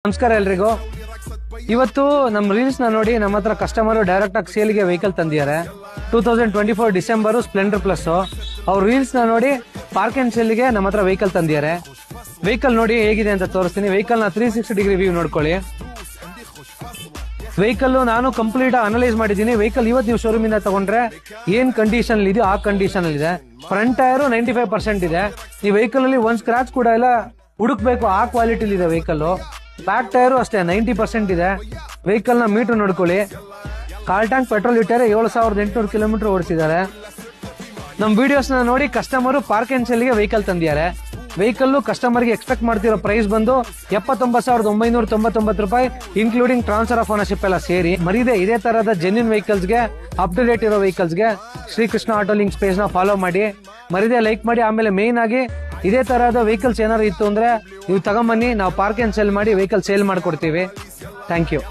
ನಮಸ್ಕಾರ ಎಲ್ರಿಗೂ. ಇವತ್ತು ನಮ್ಮ ರೀಲ್ಸ್ ನ ನೋಡಿ ನಮ್ಮ ಹತ್ರ ಕಸ್ಟಮರ್ ಡೈರೆಕ್ಟ್ ಆಗಿ ಸೇಲ್ಗೆ ವೆಹಿಕಲ್ ತಂದಿದ್ದಾರೆ. 2024 ಡಿಸೆಂಬರ್ ಸ್ಪ್ಲೆಂಡರ್ ಪ್ಲಸ್. ಅವ್ರ ರೀಲ್ಸ್ ನ ನೋಡಿ ಪಾರ್ಕ್ ಅಂಡ್ ಸೇಲ್ಗೆ ನಮ್ಮ ಹತ್ರ ವೆಹಿಕಲ್ ತಂದಿದ್ದಾರೆ. ವೆಹಿಕಲ್ ನೋಡಿ ಹೇಗಿದೆ ಅಂತ ತೋರಿಸ್ತೀನಿ. ವೆಹಿಕಲ್ ನ 360 ಡಿಗ್ರಿ ವ್ಯೂ ನೋಡ್ಕೊಳ್ಳಿ. ವೆಹಿಕಲ್ ನಾನು ಕಂಪ್ಲೀಟ್ ಅನಲೈಸ್ ಮಾಡಿದ್ದೀನಿ. ವೆಹಿಕಲ್ ಇವತ್ತು ನೀವು ಶೋರೂಮ್ ಇಂದ ತಗೊಂಡ್ರೆ ಏನ್ ಕಂಡೀಷನ್ ಇದೆಯೋ ಆ ಕಂಡೀಷನ್ ಅಲ್ಲಿ ಇದೆ. ಫ್ರಂಟ್ ಟೈರ್ 95% ಇದೆ. ಈ ವೆಹಿಕಲ್ ಅಲ್ಲಿ ಒಂದ್ ಸ್ಕ್ರಾಚ್ ಕೂಡ ಇಲ್ಲ. ಹುಡುಕ್ಬೇಕು ಆ ಕ್ವಾಲಿಟಿ ಇದೆ ವೆಹಿಕಲ್. ಬ್ಯಾಕ್ ಟೈರು ಅಷ್ಟೇ 90% ಇದೆ. ವೆಹಿಕಲ್ ನ ಮೀಟರ್ ನೋಡ್ಕೊಳ್ಳಿ. ಕಾಲ್ ಟ್ಯಾಂಕ್ ಪೆಟ್ರೋಲ್ ಇಟ್ಟರೆ 7800 ಕಿಲೋಮೀಟರ್ ಓಡಿಸಿದ್ದಾರೆ. ನಮ್ ವಿಡಿಯೋಸ್ ನ ನೋಡಿ ಕಸ್ಟಮರ್ ಪಾರ್ಕ್ ಅಂಡ್ ಸೇಲ್ಗೆ ವೆಹಿಕಲ್ ತಂದಿದ್ದಾರೆ. ವೆಹಿಕಲ್ ಕಸ್ಟಮರ್ ಗೆ ಎಕ್ಸ್ಪೆಕ್ಟ್ ಮಾಡ್ತಿರೋ ಪ್ರೈಸ್ ಬಂದು 79,999 ರೂಪಾಯಿ, ಇನ್ಕ್ಲೂಡಿಂಗ್ ಟ್ರಾನ್ಸ್ಫರ್ ಆಫ್ ಓನರ್ಶಿಪ್ ಎಲ್ಲ ಸೇರಿ. ಮರಿದೆ ಇದೇ ತರಹದ ಜೆನ್ಯೂನ್ ವೆಹಿಕಲ್ಸ್ ಗೆ, ಅಪ್ ಟು ಡೇಟ್ ಇರೋ ವೆಹಿಕಲ್ಸ್ ಗೆ ಶ್ರೀಕೃಷ್ಣ ಆಟೋ ಲಿಂಕ್ಸ್ ಪೇಜ್ ನ ಫಾಲೋ ಮಾಡಿ. ಮರಿದೆ ಲೈಕ್ ಮಾಡಿ. ಆಮೇಲೆ ಮೇನ್ ಆಗಿ ಇದೇ ತರಹದ ವೆಹಿಕಲ್ಸ್ ಏನಾದ್ರು ಇತ್ತು ಅಂದ್ರೆ ನೀವು ತಗೊಂಬನ್ನಿ. ನಾವು ಪಾರ್ಕ್ ಅಂಡ್ ಸೇಲ್ ಮಾಡಿ ವೆಹಿಕಲ್ ಸೇಲ್ ಮಾಡ್ಕೊಡ್ತೀವಿ. Thank you.